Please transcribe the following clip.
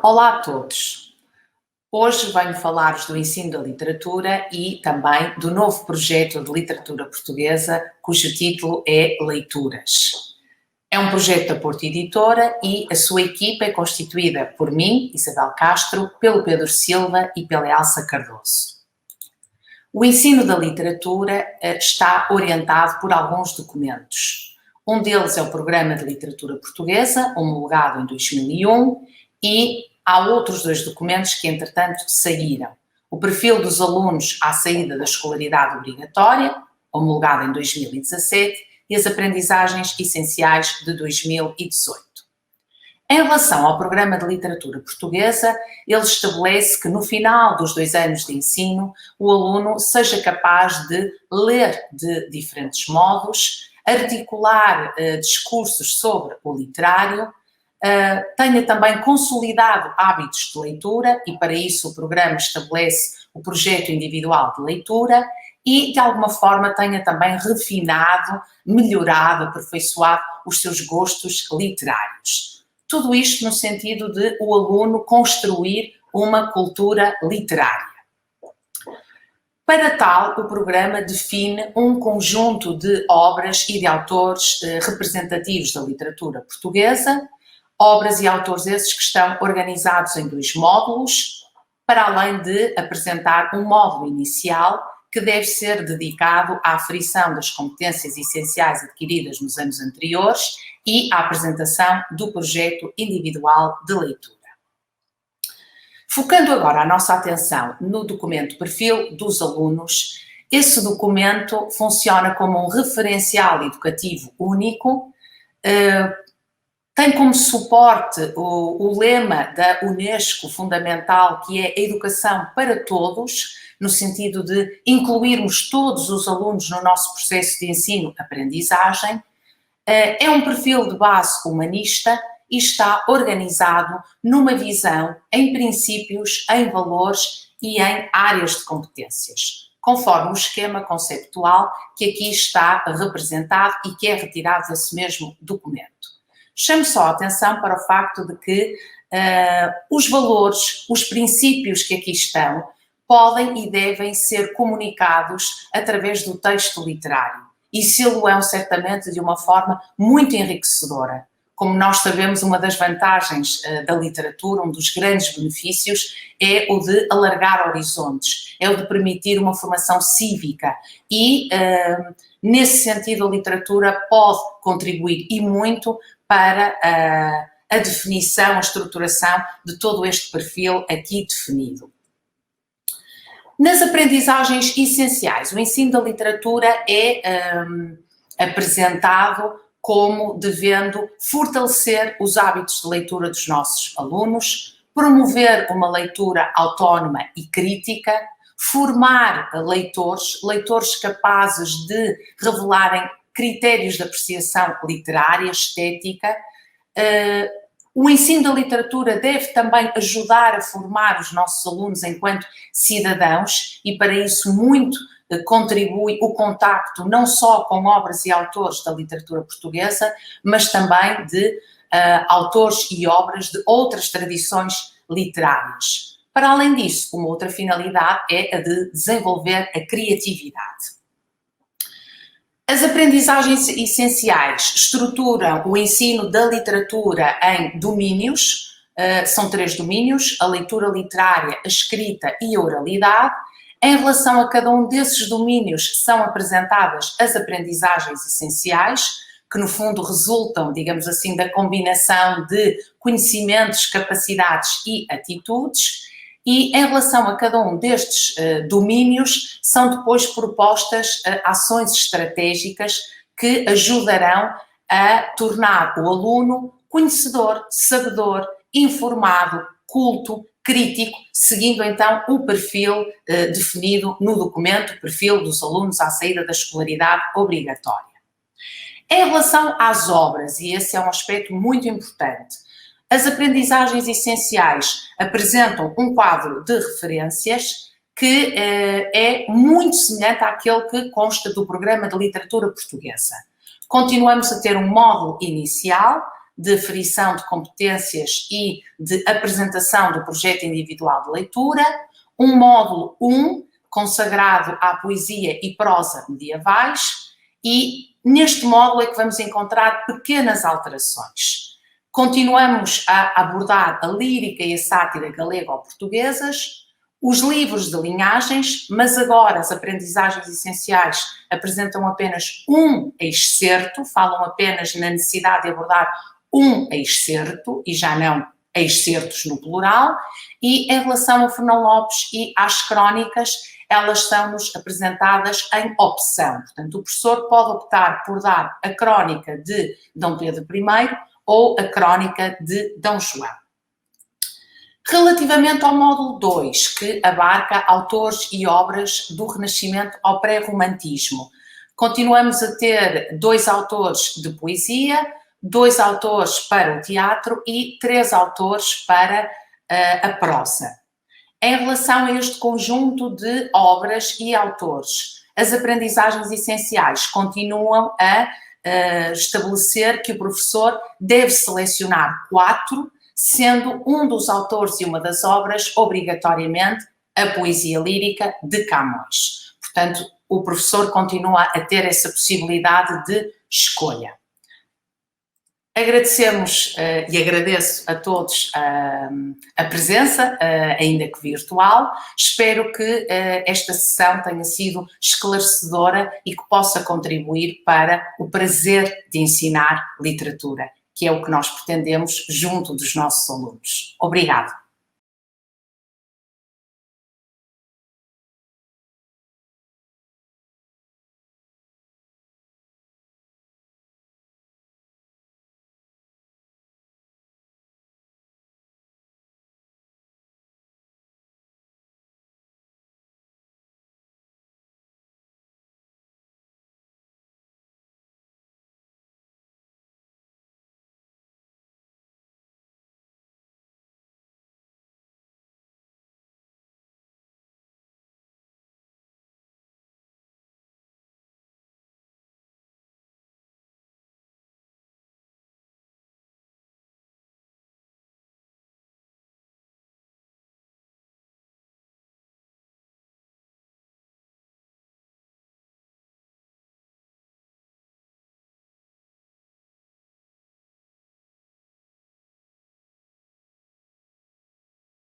Olá a todos! Hoje venho falar-vos do ensino da literatura e também do novo projeto de literatura portuguesa, cujo título é Leituras. É um projeto da Porto Editora e a sua equipa é constituída por mim, Isabel Castro, pelo Pedro Silva e pela Elsa Cardoso. O ensino da literatura está orientado por alguns documentos. Um deles é o Programa de Literatura Portuguesa, homologado em 2001, e há outros dois documentos que, entretanto, saíram. O perfil dos alunos à saída da escolaridade obrigatória, homologado em 2017, e as aprendizagens essenciais de 2018. Em relação ao Programa de Literatura Portuguesa, ele estabelece que no final dos 2 anos de ensino, o aluno seja capaz de ler de diferentes modos, articular discursos sobre o literário, tenha também consolidado hábitos de leitura e para isso o programa estabelece o projeto individual de leitura e de alguma forma tenha também refinado, melhorado, aperfeiçoado os seus gostos literários. Tudo isto no sentido de o aluno construir uma cultura literária. Para tal, o programa define um conjunto de obras e de autores representativos da literatura portuguesa, obras e autores esses que estão organizados em 2 módulos, para além de apresentar um módulo inicial que deve ser dedicado à aferição das competências essenciais adquiridas nos anos anteriores e à apresentação do projeto individual de leitura. Focando agora a nossa atenção no documento perfil dos alunos, esse documento funciona como um referencial educativo único, tem como suporte o lema da Unesco fundamental, que é a educação para todos, no sentido de incluirmos todos os alunos no nosso processo de ensino-aprendizagem. É um perfil de base humanista e está organizado numa visão em princípios, em valores e em áreas de competências, conforme o esquema conceptual que aqui está representado e que é retirado desse mesmo documento. Chamo só a atenção para o facto de que os valores, os princípios que aqui estão, podem e devem ser comunicados através do texto literário. E se-lo-ão certamente de uma forma muito enriquecedora. Como nós sabemos, uma das vantagens da literatura, um dos grandes benefícios, é o de alargar horizontes, é o de permitir uma formação cívica e, nesse sentido, a literatura pode contribuir e muito para a definição, a estruturação de todo este perfil aqui definido. Nas aprendizagens essenciais, o ensino da literatura é apresentado como devendo fortalecer os hábitos de leitura dos nossos alunos, promover uma leitura autónoma e crítica, formar leitores capazes de revelarem critérios de apreciação literária, estética. O ensino da literatura deve também ajudar a formar os nossos alunos enquanto cidadãos e para isso muito contribui o contacto não só com obras e autores da literatura portuguesa, mas também de autores e obras de outras tradições literárias. Para além disso, uma outra finalidade é a de desenvolver a criatividade. As aprendizagens essenciais estruturam o ensino da literatura em domínios, são 3 domínios, a leitura literária, a escrita e a oralidade. Em relação a cada um desses domínios são apresentadas as aprendizagens essenciais, que no fundo resultam, digamos assim, da combinação de conhecimentos, capacidades e atitudes. E em relação a cada um destes domínios, são depois propostas ações estratégicas que ajudarão a tornar o aluno conhecedor, sabedor, informado, culto, crítico, seguindo então o perfil definido no documento, perfil dos alunos à saída da escolaridade obrigatória. Em relação às obras, e esse é um aspecto muito importante, as aprendizagens essenciais apresentam um quadro de referências que é muito semelhante àquele que consta do Programa de Literatura Portuguesa. Continuamos a ter um módulo inicial de aferição de competências e de apresentação do projeto individual de leitura, um módulo 1, consagrado à poesia e prosa medievais, e neste módulo é que vamos encontrar pequenas alterações. Continuamos a abordar a lírica e a sátira galego-portuguesas, os livros de linhagens, mas agora as aprendizagens essenciais apresentam apenas um excerto, falam apenas na necessidade de abordar um excerto e já não excertos no plural, e em relação ao Fernão Lopes e às crónicas, elas são-nos apresentadas em opção. Portanto, o professor pode optar por dar a crónica de Dom Pedro I ou a crónica de Dom João. Relativamente ao módulo 2, que abarca autores e obras do Renascimento ao pré-romantismo, continuamos a ter 2 autores de poesia, 2 autores para o teatro e 3 autores para a prosa. Em relação a este conjunto de obras e autores, as aprendizagens essenciais continuam a estabelecer que o professor deve selecionar 4, sendo um dos autores e uma das obras, obrigatoriamente, a poesia lírica de Camões. Portanto, o professor continua a ter essa possibilidade de escolha. Agradecemos e agradeço a todos a presença, ainda que virtual. Espero que esta sessão tenha sido esclarecedora e que possa contribuir para o prazer de ensinar literatura, que é o que nós pretendemos junto dos nossos alunos. Obrigada.